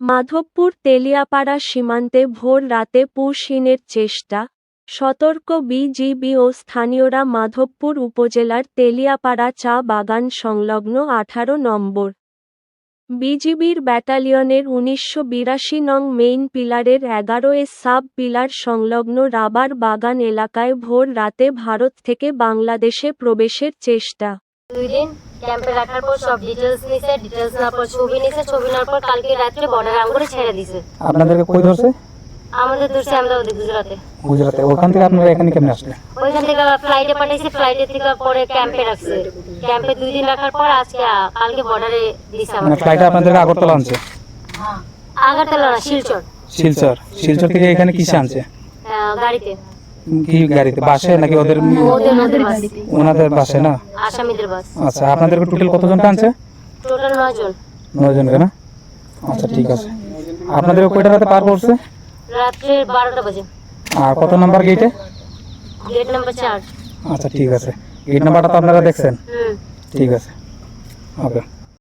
মাধবপুর তেলিয়াপাড়া সীমান্তে ভোর রাতে পুশ-ইনের চেষ্টা, সতর্ক বিজিবি ও স্থানীয়রা। মাধবপুর উপজেলার তেলিয়াপাড়া চা বাগান সংলগ্ন 18 নম্বর বিজিবির ব্যাটালিয়নের 1982 নং মেইন পিলারের 11 সাব পিলার সংলগ্ন রাবার বাগান এলাকায় ভোর রাতে ভারত থেকে বাংলাদেশে প্রবেশের চেষ্টা। 2 দিন ক্যাম্পে রাখার পর সব ডিটেইলস নিছে, ডিটেইলস নেওয়ার পর ছবি নিছে, ছবি নেওয়ার পর কালকে রাতে বর্ডার আঙ্গুরে ছেড়ে দিছে। আপনাদেরকে কই ধরছে? আমাদের ধরছে আহমেদাবাদ, গুজরাটে। গুজরাটে। ওখান থেকে আপনারা এখানে কেমনে আসলেন? ওইখান থেকে ফ্লাইটে পাঠাইছে, ফ্লাইটে থেকে পরে ক্যাম্পে রাখছে। ক্যাম্পে 2 দিন রাখার পর আজকে কালকে বর্ডারে দিছে। মানে ফ্লাইটে আপনাদেরকে আগরতলা আনছে? আগরতলা না, শিলচর। শিলচর। শিলচর থেকে এখানে কিসে আনছে? গাড়িতে। কি গাড়িতে? বাসে নাকি ওদের বাসে? ওনাদের বাসে না? আসামিদের বাস। আচ্ছা, আপনাদেরকে টোটাল কতজন আনছে? টোটাল 9 জন। 9 জন না? আচ্ছা, ঠিক আছে। আপনাদের কয়টা রাতে পার করছে? রাত্রে 12টা বাজে। আর কত নাম্বার গেটে? Gate number 4। আচ্ছা, ঠিক আছে। গেট নাম্বারটা তো আপনারা দেখছেন? ঠিক আছে, ওকে।